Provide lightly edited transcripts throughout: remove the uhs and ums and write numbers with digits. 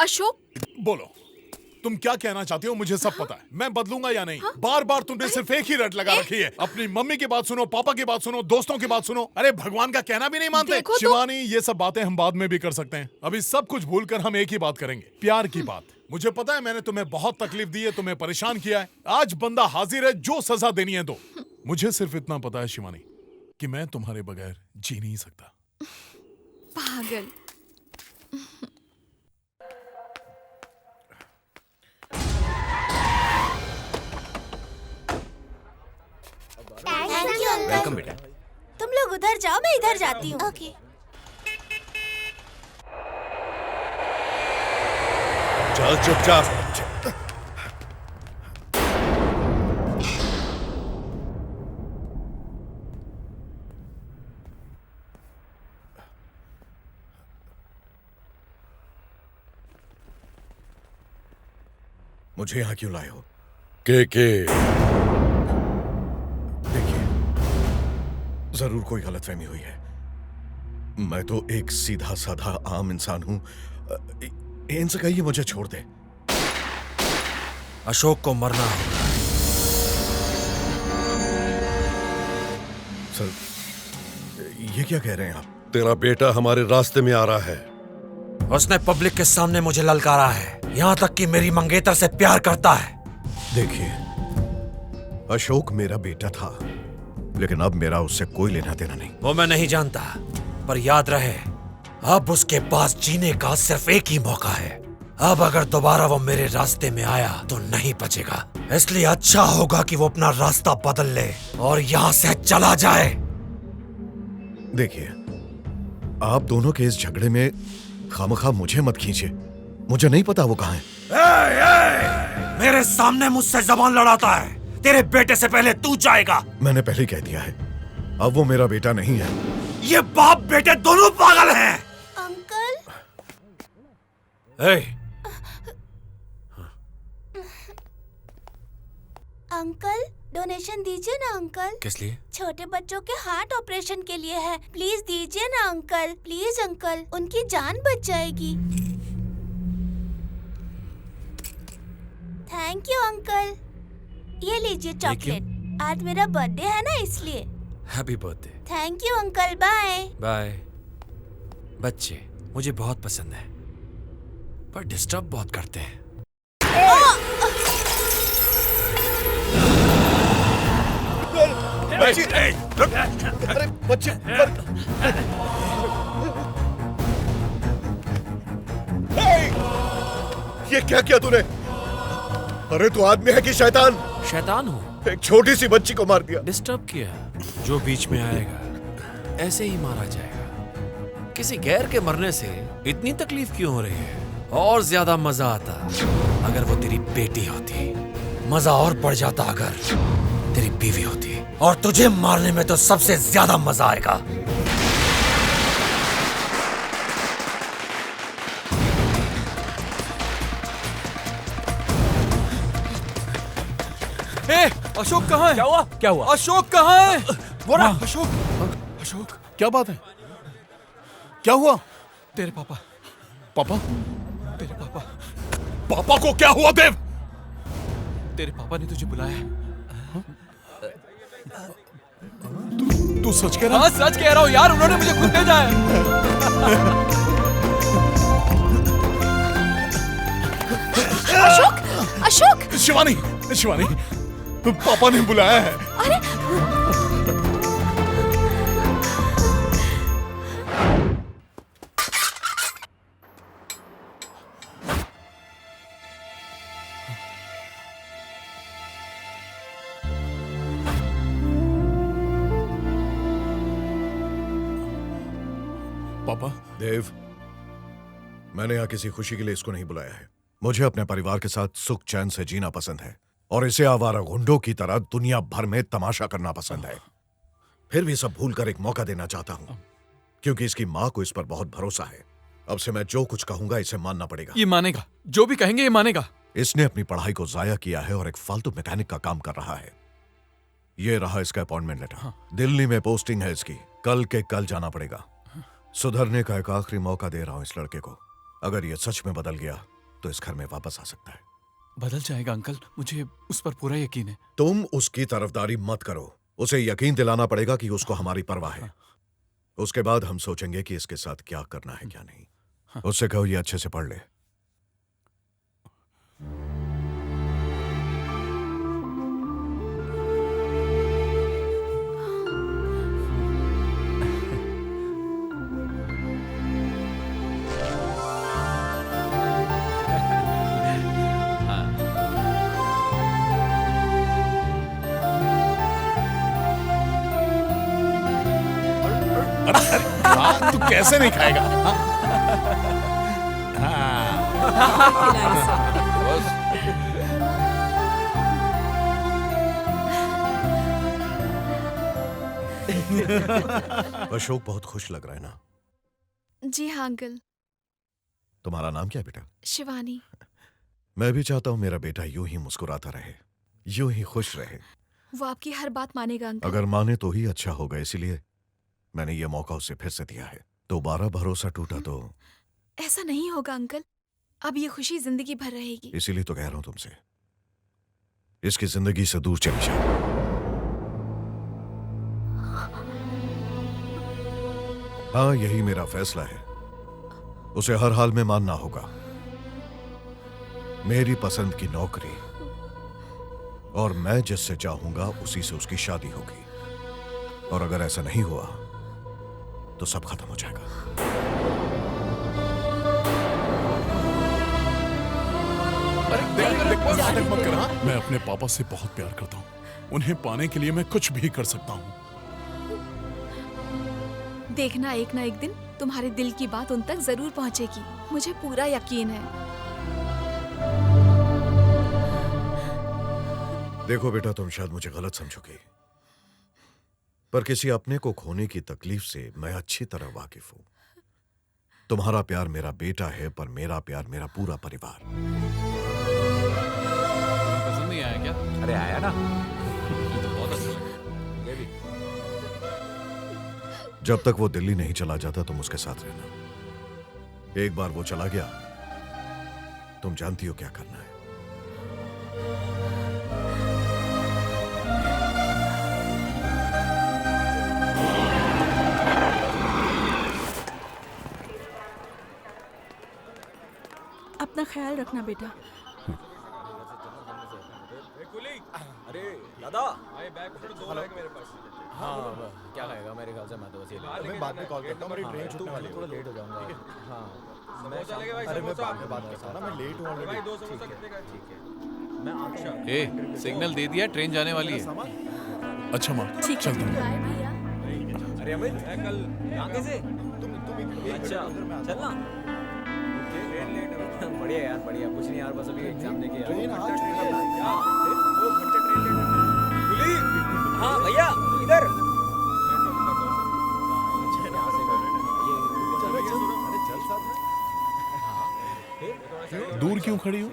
अशोक, बोलो, तुम क्या कहना चाहती हो? मुझे सब पता है। मैं बदलूंगा या नहीं? बार बार तुमने सिर्फ एक ही रट लगा रखी है। अपनी मम्मी की बात सुनो, पापा की बात सुनो, दोस्तों की बात सुनो। अरे भगवान का कहना भी नहीं मानते। देखो तो- शिवानी, ये सब बातें हम बाद में भी कर सकते हैं। अभी सब कुछ भूलकर हम एक ही बात करेंगे, प्यार की बात। मुझे पता है मैंने तुम्हें बहुत तकलीफ दी है, तुम्हें परेशान किया है। आज बंदा हाजिर है, जो सजा देनी है दो। मुझे सिर्फ इतना पता है शिवानी कि मैं तुम्हारे बगैर जी नहीं सकता। पागल। Thank you uncle. वेलकम बेटा। तुम लोग उधर जाओ, मैं इधर जाती हूँ। ओके। चल चुपचाप। मुझे यहाँ क्यों लाए हो? के देखिए, जरूर कोई गलतफहमी हुई है। मैं तो एक सीधा साधा आम इंसान हूं। इनसे कहिए मुझे छोड़ दे। अशोक को मरना होगा। सर, ये क्या कह रहे हैं आप? तेरा बेटा हमारे रास्ते में आ रहा है। उसने पब्लिक के सामने मुझे ललकारा है, यहाँ तक कि मेरी मंगेतर से प्यार करता है। देखिए, अशोक मेरा बेटा था, लेकिन अब मेरा उससे कोई लेना देना नहीं। वो मैं नहीं जानता, पर याद रहे, अब उसके पास जीने का सिर्फ एक ही मौका है। अब अगर दोबारा वो मेरे रास्ते में आया तो नहीं बचेगा। इसलिए अच्छा होगा कि वो अपना रास्ता बदल ले और यहाँ से चला जाए। देखिए, आप दोनों के इस झगड़े में खामखा मुझे मत खींचे। मुझे नहीं पता वो कहाँ है। मेरे सामने मुझसे जबान लड़ाता है। तेरे बेटे से पहले तू जाएगा। मैंने पहले कह दिया है, अब वो मेरा बेटा नहीं है। ये बाप बेटे दोनों पागल हैं। अंकल, अंकल डोनेशन दीजिए ना अंकल। किस लिए? छोटे बच्चों के हार्ट ऑपरेशन के लिए है। प्लीज दीजिए ना अंकल, प्लीज अंकल, उनकी जान बच जाएगी। Thank you uncle. ये लीजिए चॉकलेट। आज मेरा बर्थडे है ना, इसलिए। Happy birthday. Thank you uncle, bye. Bye. बच्चे मुझे बहुत पसंद है, पर डिस्टर्ब बहुत करते हैं। अरे बच्चे, ये क्या किया तूने? अरे तू आदमी है कि शैतान? शैतान हूँ। एक छोटी सी बच्ची को मार दिया। डिस्टर्ब किया। जो बीच में आएगा ऐसे ही मारा जाएगा। किसी गैर के मरने से इतनी तकलीफ क्यों हो रही है? और ज्यादा मजा आता अगर वो तेरी बेटी होती। मजा और बढ़ जाता अगर तेरी बीवी होती। और तुझे मारने में तो सबसे ज्यादा मजा आएगा। अशोक कहाँ है? क्या हुआ? क्या हुआ? अशोक कहाँ है? बोला अशोक, क्या बात है? क्या हुआ? तेरे पापा। पापा? तेरे पापा। पापा को क्या हुआ देव? तेरे पापा ने तुझे बुलाया है। तू सच कह रहा? हाँ, सच कह रहा हूँ यार, उन्होंने मुझे खुद भेजा है। अशोक, अशोक। शिवानी, शिवानी, पापा ने बुलाया है। अरे पापा। देव, मैंने यहाँ किसी खुशी के लिए इसको नहीं बुलाया है। मुझे अपने परिवार के साथ सुख चैन से जीना पसंद है, और इसे आवारा गुंडों की तरह दुनिया भर में तमाशा करना पसंद है। फिर भी सब भूलकर एक मौका देना चाहता हूं, क्योंकि इसकी माँ को इस पर बहुत भरोसा है। अब से मैं जो कुछ कहूंगा इसे मानना पड़ेगा। ये मानेगा, जो भी कहेंगे ये मानेगा। इसने अपनी पढ़ाई को जाया किया है और एक फालतू मैकेनिक का काम कर रहा है। ये रहा इसका अपॉइंटमेंट लेटर। दिल्ली में पोस्टिंग है इसकी, कल के कल जाना पड़ेगा। सुधरने का एक आखिरी मौका दे रहा हूं इस लड़के को। अगर ये सच में बदल गया तो इस घर में वापस आ सकता है। बदल जाएगा अंकल, मुझे उस पर पूरा यकीन है। तुम उसकी तरफदारी मत करो। उसे यकीन दिलाना पड़ेगा कि उसको हमारी परवाह है। उसके बाद हम सोचेंगे कि इसके साथ क्या करना है क्या नहीं। उससे कहो ये अच्छे से पढ़ ले। हाँ, तू कैसे नहीं खाएगा? अशोक बहुत खुश लग रहा है ना? जी हाँ अंकल। तुम्हारा नाम क्या है बेटा? शिवानी। मैं भी चाहता हूं मेरा बेटा यूं ही मुस्कुराता रहे, यूं ही खुश रहे। वो आपकी हर बात मानेगा अंकल। अगर माने तो ही अच्छा होगा, इसीलिए मैंने ये मौका उसे फिर से दिया है। दोबारा भरोसा टूटा तो ऐसा नहीं होगा अंकल, अब ये खुशी जिंदगी भर रहेगी। इसीलिए तो कह रहा हूं तुमसे, इसकी जिंदगी से दूर चली जाओ। हाँ, यही मेरा फैसला है। उसे हर हाल में मानना होगा। मेरी पसंद की नौकरी और मैं जिससे चाहूंगा उसी से उसकी शादी होगी। और अगर ऐसा नहीं हुआ तो सब खत्म हो जाएगा। देख नाटक मत कर। हाँ? मैं अपने पापा से बहुत प्यार करता हूँ। उन्हें पाने के लिए मैं कुछ भी कर सकता हूँ। देखना एक ना एक दिन तुम्हारे दिल की बात उन तक जरूर पहुंचेगी, मुझे पूरा यकीन है। देखो बेटा, तुम शायद मुझे गलत समझोगे, पर किसी अपने को खोने की तकलीफ से मैं अच्छी तरह वाकिफ हूं। तुम्हारा प्यार मेरा बेटा है, पर मेरा प्यार मेरा पूरा परिवार। पसंद नहीं आया क्या? अरे आया ना। बहुत अच्छा। जब तक वो दिल्ली नहीं चला जाता तुम उसके साथ रहना। एक बार वो चला गया, तुम जानती हो क्या करना है। अपना ख्याल रखना बेटा। अरे दादा, बैग पकड़, 2 बैग मेरे पास। हाँ, क्या खाएगा? मेरे ख्याल से मैं तो वैसे मैं बाद में कॉल करता हूँ, मेरी ट्रेन छूटने वाली है, थोड़ा लेट हो जाऊंगा। हाँ, मैं चलेगा भाई। अरे मैं बाद में बात करता हूँ ना, मैं लेट हूँ ऑलरेडी। भाई 2 समोसा कितने का? ठीक है, मैं अच्छा। ए, सिग्नल दे दिया, ट्रेन जाने वाली है। अच्छा माँ, ठीक चलता हूँ। बाय भैया। अरे अमित, मैं कल यहाँ कैसे? तुम अच्छा, चलना। ट्रेन लेट है। बढ़िया यार, बढ़िया। कुछ नहीं यार, बस अभी एग्जाम देके यार। ट्रेन आ चुकी है। 2 घंटे ट्रेन लेट है। कुली, हाँ भैया, इधर। दूर क्यों खड़ी हो?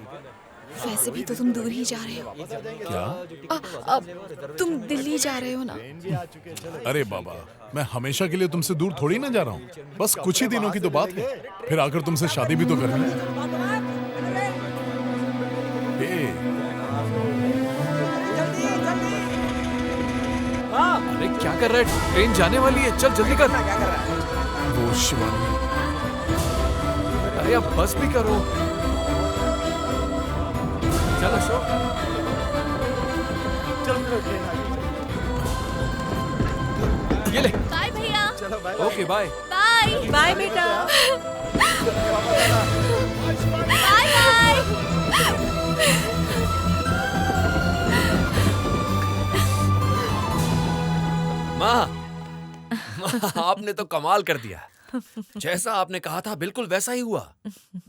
वैसे भी तो तुम दूर ही जा रहे हो। क्या? अब तुम दिल्ली जा रहे हो ना। अरे बाबा, मैं हमेशा के लिए तुमसे दूर थोड़ी ना जा रहा हूँ। बस कुछ ही दिनों की तो बात है, फिर आकर तुमसे शादी भी तो करनी है। अरे क्या कर रहा है? ट्रेन जाने वाली है, चल जल्दी कर। वो शिवानी। अरे अब बस भी करो। चल अशोक। ये ले। बाय भैया। Okay bye. बाय बाय बेटा। Bye bye. माँ, आपने तो कमाल कर दिया। जैसा आपने कहा था बिल्कुल वैसा ही हुआ।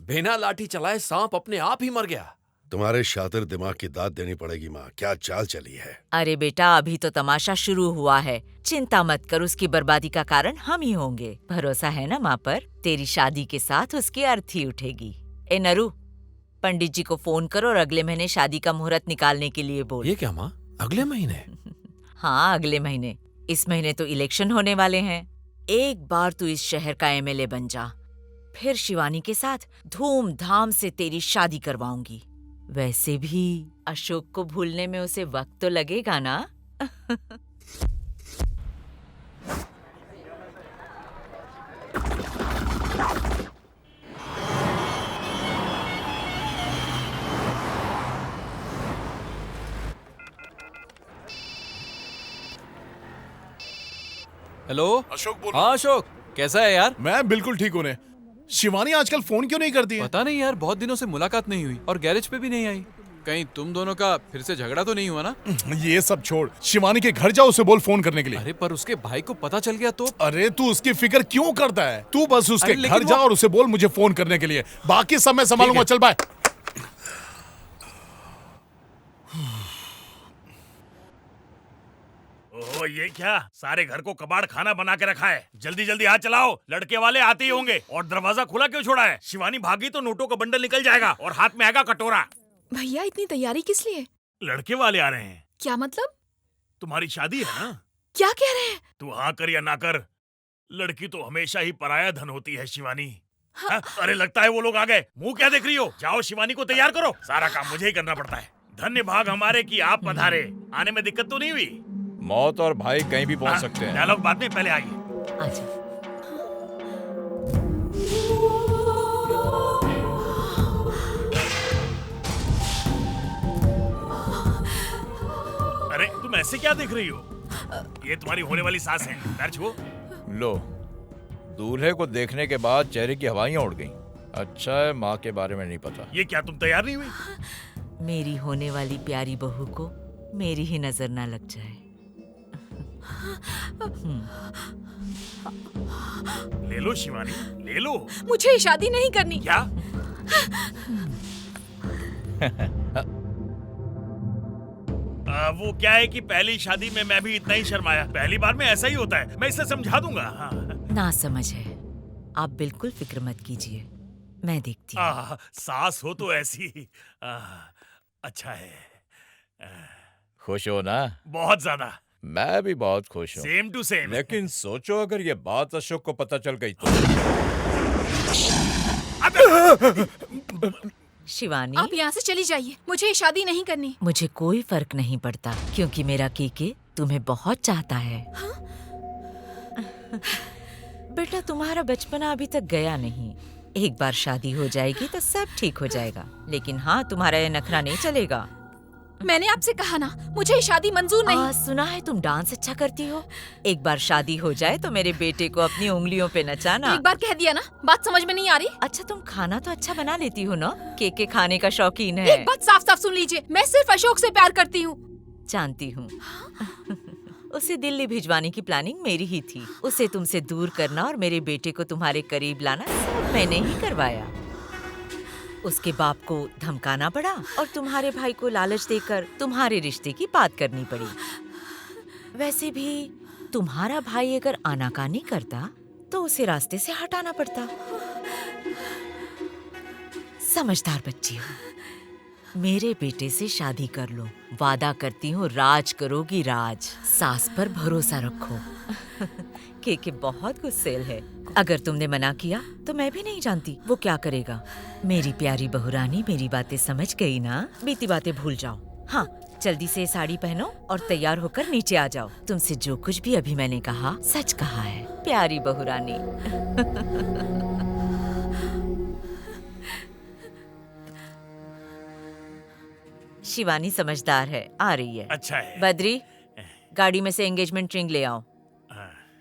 बिना लाठी चलाए सांप अपने आप ही मर गया। तुम्हारे शातिर दिमाग की दाद देनी पड़ेगी माँ। क्या चाल चली है। अरे बेटा, अभी तो तमाशा शुरू हुआ है। चिंता मत कर, उसकी बर्बादी का कारण हम ही होंगे। भरोसा है ना माँ पर? तेरी शादी के साथ उसकी अर्थी उठेगी। ए नरू, पंडित जी को फोन करो और अगले महीने शादी का मुहूर्त निकालने के लिए बोल। ये क्या माँ, अगले महीने? हाँ, अगले महीने। इस महीने तो इलेक्शन होने वाले हैं। एक बार तू इस शहर का एमएलए बन जा, फिर शिवानी के साथ धूमधाम से तेरी शादी करवाऊंगी। वैसे भी अशोक को भूलने में उसे वक्त तो लगेगा ना। हेलो अशोक बोल। हाँ अशोक, कैसा है यार? मैं बिल्कुल ठीक हूँ ने। शिवानी आजकल फोन क्यों नहीं करती है? पता नहीं यार, बहुत दिनों से मुलाकात नहीं हुई और गैरेज पे भी नहीं आई। कहीं तुम दोनों का फिर से झगड़ा तो नहीं हुआ ना? ये सब छोड़, शिवानी के घर जाओ, उसे बोल फोन करने के लिए। अरे पर उसके भाई को पता चल गया तो? अरे तू उसकी फिक्र क्यों करता है? तू बस उसके अरे लेकिन घर जा और उसे बोल मुझे फोन करने के लिए। बाकी सब मैं संभालूंगा। चल बाय। ओह ये क्या, सारे घर को कबाड़ खाना बना के रखा है। जल्दी जल्दी हाथ चलाओ, लड़के वाले आते ही होंगे। और दरवाजा खुला क्यों छोड़ा है? शिवानी भागी तो नोटों का बंडल निकल जाएगा और हाथ में आएगा कटोरा। भैया इतनी तैयारी किस लिए? लड़के वाले आ रहे हैं। क्या मतलब? तुम्हारी शादी है ना? क्या कह रहे हैं? तू हाँ कर या ना कर, लड़की तो हमेशा ही पराया धन होती है शिवानी। हाँ? अरे लगता है वो लोग आ गए। मुंह क्या देख रही हो? जाओ शिवानी को तैयार करो। सारा काम मुझे ही करना पड़ता है। धन्य भाग हमारे कि आप पधारे। आने में दिक्कत तो नहीं हुई? मौत और भाई कहीं भी पहुंच सकते हैं। डायलॉग बाद में, पहले आइए। आजा। अरे तुम ऐसे क्या देख रही हो? ये तुम्हारी होने वाली सास है। पैर छुओ। लो, दूल्हे को देखने के बाद चेहरे की हवाइयां उड़ गईं। अच्छा है माँ के बारे में नहीं पता। ये क्या तुम तैयार नहीं हुई? मेरी होने वाली प्यारी बहू को मेरी ही नजर ना लग जाए। ले लो शिवानी, ले लो। मुझे शादी नहीं करनी। क्या? वो क्या है कि पहली शादी में मैं भी इतना ही शर्माया। पहली बार में ऐसा ही होता है। मैं इसे समझा दूंगा। हाँ। ना समझ है, आप बिल्कुल फिक्र मत कीजिए, मैं देखती हूँ। सास हो तो ऐसी। अच्छा है। खुश हो ना? बहुत ज्यादा। मैं भी बहुत खुश हूँ। Same to same. लेकिन सोचो अगर ये बात अशोक को पता चल गई तो। शिवानी, आप यहाँ से चली जाइए, मुझे शादी नहीं करनी। मुझे कोई फर्क नहीं पड़ता क्योंकि मेरा केके तुम्हें बहुत चाहता है। बेटा, तुम्हारा बचपना अभी तक गया नहीं। एक बार शादी हो जाएगी तो सब ठीक हो जाएगा। लेकिन हाँ, तुम्हारा ये नखरा नहीं चलेगा। मैंने आपसे कहा ना, मुझे शादी मंजूर नहीं। सुना है तुम डांस अच्छा करती हो। एक बार शादी हो जाए तो मेरे बेटे को अपनी उंगलियों पे नचाना। एक बार कह दिया ना, बात समझ में नहीं आ रही। अच्छा, तुम खाना तो अच्छा बना लेती हो ना? केके खाने का शौकीन है। एक बात साफ साफ सुन लीजिए, मैं सिर्फ अशोक से प्यार करती हूँ। जानती हूँ। उसे दिल्ली भिजवाने की प्लानिंग मेरी ही थी। उसे तुमसे दूर करना और मेरे बेटे को तुम्हारे करीब लाना सब मैंने ही करवाया। उसके बाप को धमकाना पड़ा और तुम्हारे भाई को लालच देकर तुम्हारे रिश्ते की बात करनी पड़ी। वैसे भी तुम्हारा भाई अगर आनाकानी करता तो उसे रास्ते से हटाना पड़ता। समझदार बच्ची हो। मेरे बेटे से शादी कर लो। वादा करती हूँ राज करोगी राज। सास पर भरोसा रखो। केके बहुत गुस्सेल है। अगर तुमने मना किया तो मैं भी नहीं जानती वो क्या करेगा। मेरी प्यारी बहुरानी, मेरी बातें समझ गई ना? बीती बातें भूल जाओ। हाँ, जल्दी से साड़ी पहनो और तैयार होकर नीचे आ जाओ। तुमसे जो कुछ भी अभी मैंने कहा सच कहा है, प्यारी बहुरानी। शिवानी समझदार है, आ रही है। अच्छा है। बद्री, गाड़ी में से एंगेजमेंट रिंग ले आओ।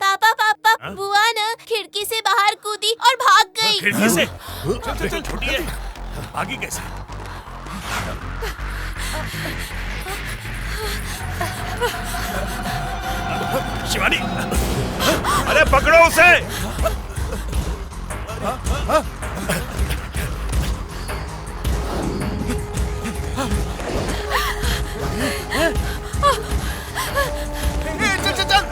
पापा पापा, बुआ ना खिड़की से बाहर कूदी और भाग गई। खिड़की से? चल चल, छोटी है, भागी कैसे? शिवानी, अरे पकड़ो उसे। चल चल चल।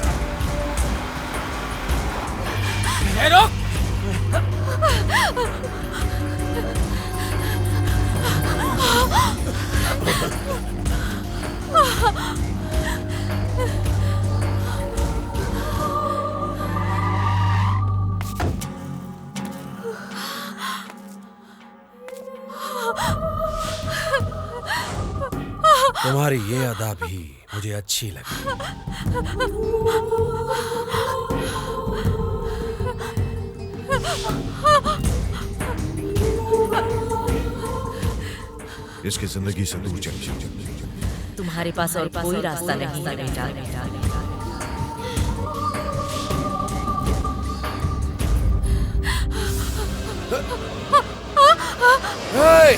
तुम्हारी ये अदा भी मुझे अच्छी लगी। इसकी जिंदगी से दूर चली। तुम्हारे पास और कोई रास्ता नहीं है बेटा। Hey!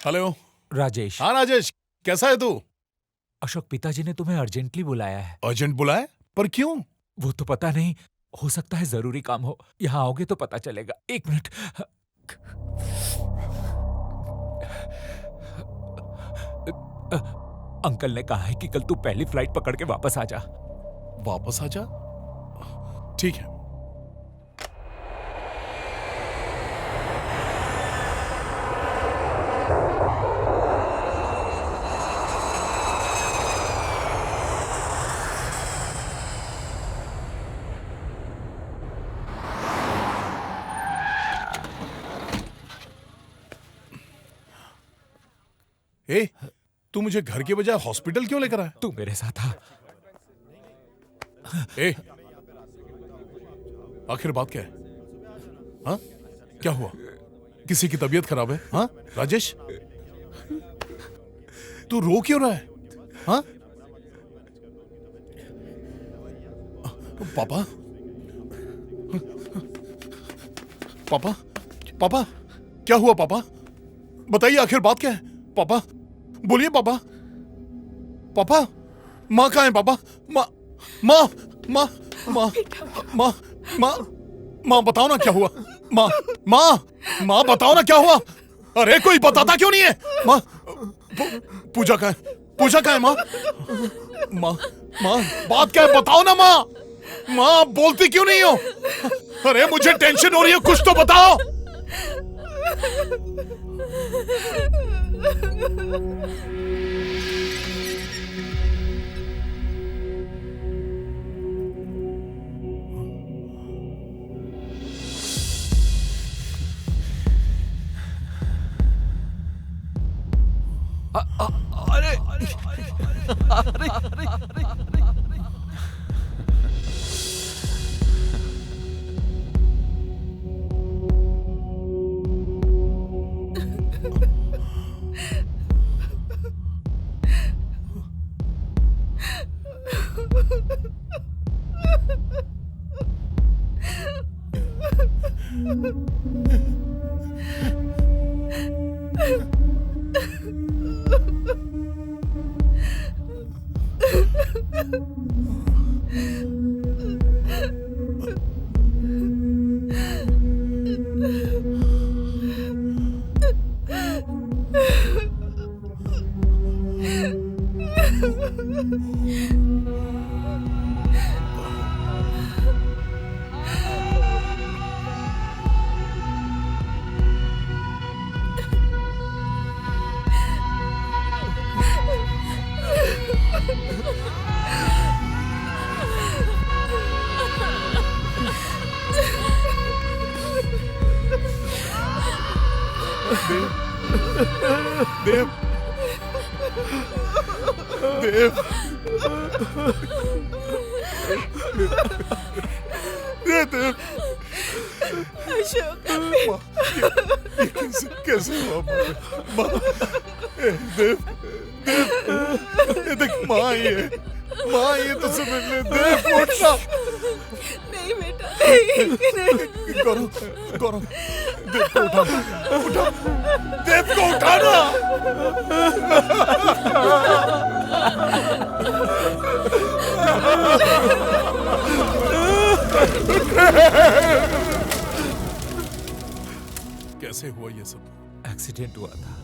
हेलो राजेश। हाँ राजेश, कैसा है तू? अशोक, पिताजी ने तुम्हें अर्जेंटली बुलाया है। अर्जेंट बुलाया? पर क्यों? वो तो पता नहीं, हो सकता है जरूरी काम हो। यहाँ आओगे तो पता चलेगा। 1 मिनट। अंकल ने कहा है कि कल तू पहली फ्लाइट पकड़ के वापस आ जा। वापस आ जा? ठीक है। ए, तू मुझे घर के बजाय हॉस्पिटल क्यों लेकर आया? तू मेरे साथ आ। ए, आखिर बात क्या है? हाँ, क्या हुआ? किसी की तबीयत खराब है? हाँ राजेश, तू रो क्यों रहा है? हाँ पापा, पापा, पापा, क्या हुआ पापा? बताइए आखिर बात क्या है? पापा बोलिए पापा। पापा, माँ कहाँ है पापा? माँ, माँ, माँ, माँ, माँ, माँ, माँ बताओ ना क्या हुआ? माँ, माँ, माँ बताओ ना क्या हुआ? अरे कोई बताता क्यों नहीं है? माँ, पूजा कहाँ है? पूजा कहाँ है माँ? माँ, माँ बात क्या है बताओ ना माँ। माँ बोलती क्यों नहीं हो? अरे मुझे टेंशन हो रही है, कुछ तो बताओ। देव, देव, देव, अशोक, ये कैसे हुआ माँ? देव, देव, ये देख माँ आई है, माँ आई है तुझसे मिलने। देव उठना। नहीं बेटा, नहीं। गौरव, गौरव, देव को उठा, उठा, देव को उठाना। कैसे हुआ ये सब? एक्सीडेंट हुआ था,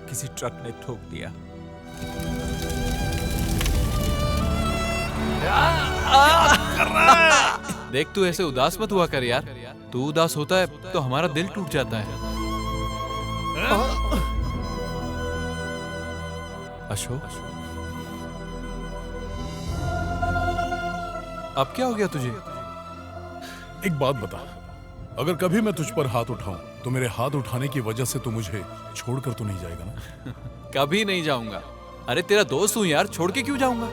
किसी ट्रक ने ठोक दिया। देख तू ऐसे उदास मत हुआ कर यार। तू उदास होता है तो हमारा दिल टूट जाता है। अशोक, अब क्या हो गया तुझे? एक बात बता, अगर कभी मैं तुझ पर हाथ उठाऊं तो मेरे हाथ उठाने की वजह से तू मुझे छोड़कर तो नहीं जाएगा ना? कभी नहीं जाऊंगा। अरे तेरा दोस्त हूं यार, छोड़ के क्यों जाऊंगा?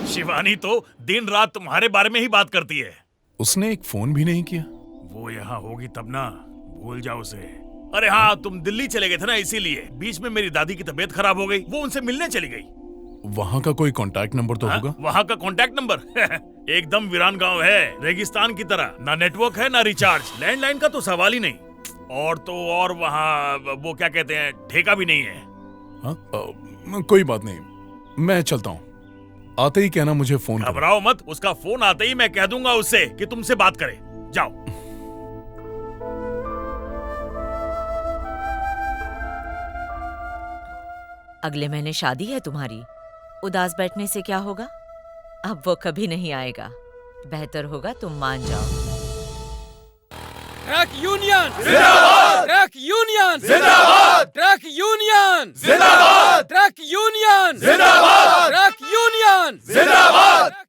शिवानी तो दिन रात तुम्हारे बारे में ही बात करती है। उसने एक फोन भी नहीं किया। वो यहाँ होगी तब ना, भूल जाओ उसे। अरे हाँ, तुम दिल्ली चले गए थे ना, इसीलिए बीच में मेरी दादी की तबीयत खराब हो गई, वो उनसे मिलने चली गई। वहाँ का कोई कांटेक्ट नंबर तो होगा? वहाँ का कांटेक्ट नंबर एकदम वीरान गांव है, रेगिस्तान की तरह। ना नेटवर्क है ना रिचार्ज, लैंडलाइन का तो सवाल ही नहीं। और तो और वहाँ वो क्या कहते हैं, ठेका भी नहीं है। कोई बात नहीं, मैं चलता हूँ। आते ही कहना मुझे फोन करो। घबराओ मत, उसका फोन आते ही मैं कह दूंगा उससे कि तुमसे बात करे। जाओ। अगले महीने शादी है तुम्हारी, उदास बैठने से क्या होगा? अब वो कभी नहीं आएगा। बेहतर होगा तुम मान जाओ। ट्रक यूनियन जिंदाबाद! ट्रक यूनियन जिंदाबाद! ट्रक यूनियन जिंदाबाद! ट्रक यूनियन जिंदाबाद! ट्रक यूनियन जिंदाबाद!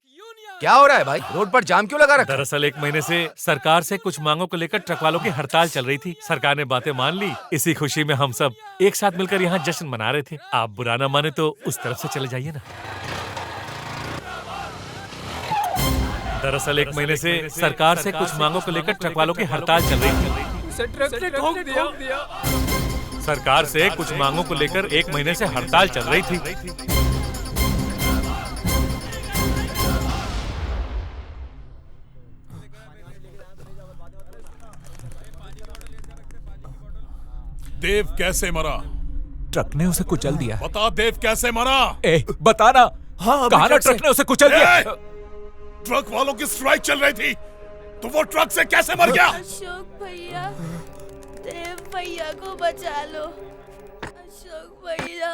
क्या हो रहा है भाई? रोड पर जाम क्यों लगा रखा? दरअसल 1 महीने से सरकार से कुछ मांगों को लेकर ट्रक वालों की हड़ताल चल रही थी। सरकार ने बातें मान ली। इसी खुशी में हम सब एक साथ मिलकर यहाँ जश्न मना रहे थे। आप बुरा ना माने तो उस तरफ से चले जाइए ना। दरअसल 1 महीने से सरकार से कुछ मांगों को लेकर ट्रक वालों की हड़ताल चल रही थी। ट्रक से ठोक दिया। सरकार से कुछ मांगों को लेकर 1 महीने से हड़ताल चल रही थी। देव कैसे मरा? ट्रक ने उसे कुचल दिया। बता, देव कैसे मरा? बता ना। हाँ, कहा ना ट्रक ने उसे कुचल दिया। ट्रक वालों की स्ट्राइक चल रही थी, तो वो ट्रक से कैसे मर गया? अशोक भैया, देव भैया को बचा लो। अशोक भैया,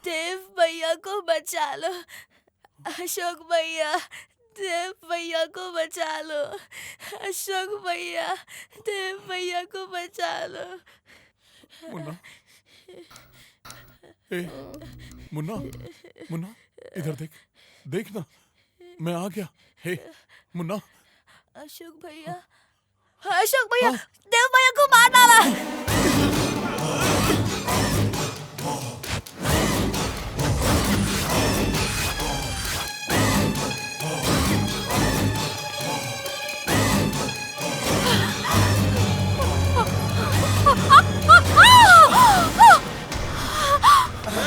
देव भैया को बचा लो। अशोक भैया, देव भैया को बचा लो। अशोक भैया, देव भैया को बचा लो। मुन्ना, मुन्ना, मुन्ना, इधर देख, देख ना, मैं आ गया। हे मुन्ना। अशोक भैया, अशोक भैया, देव भैया को मार डाला।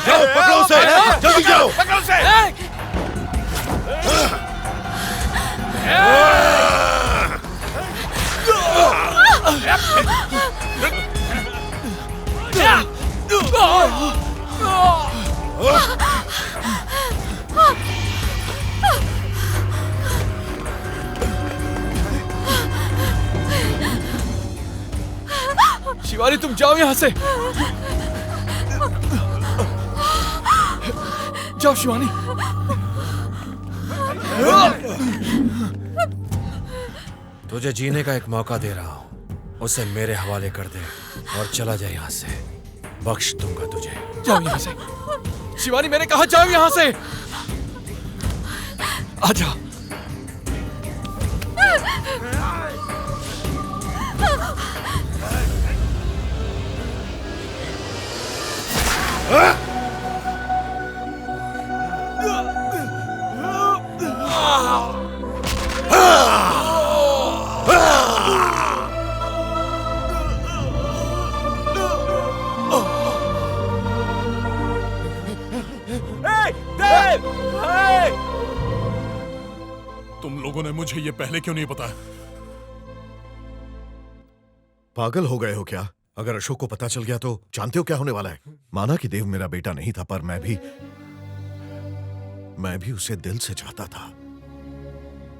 जाओ, पकड़ो उसे, जल्दी जाओ। पकड़ो उसे। शिवानी तुम जाओ यहाँ से। जाओ शिवानी। तुझे जीने का एक मौका दे रहा हूँ, उसे मेरे हवाले कर दे और चला जाए यहाँ से। बख्श दूंगा तुझे। जाओ यहाँ से। शिवानी मैंने कहा जाओ यहाँ से। आजा। तुम लोगों ने मुझे ये पहले क्यों नहीं बताया? पागल हो गए हो क्या? अगर अशोक को पता चल गया तो जानते हो क्या होने वाला है? माना कि देव मेरा बेटा नहीं था, पर मैं भी उसे दिल से चाहता था।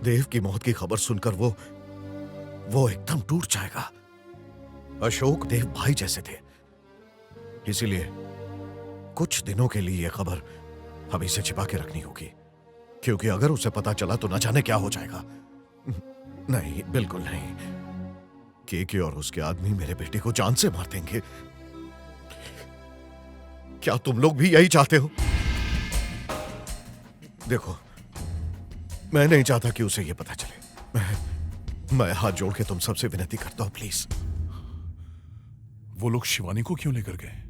देव की मौत की खबर सुनकर वो एकदम टूट जाएगा। अशोक देव भाई जैसे थे, इसीलिए कुछ दिनों के लिए यह खबर अभी से छिपा के रखनी होगी, क्योंकि अगर उसे पता चला तो न जाने क्या हो जाएगा। नहीं, बिल्कुल नहीं। के और उसके आदमी मेरे बेटे को जान से मार देंगे। क्या तुम लोग भी यही चाहते हो? देखो, मैं नहीं चाहता कि उसे यह पता चले। मैं हाथ जोड़ के तुम सबसे विनती करता हूं, प्लीज। वो लोग शिवानी को क्यों लेकर गए?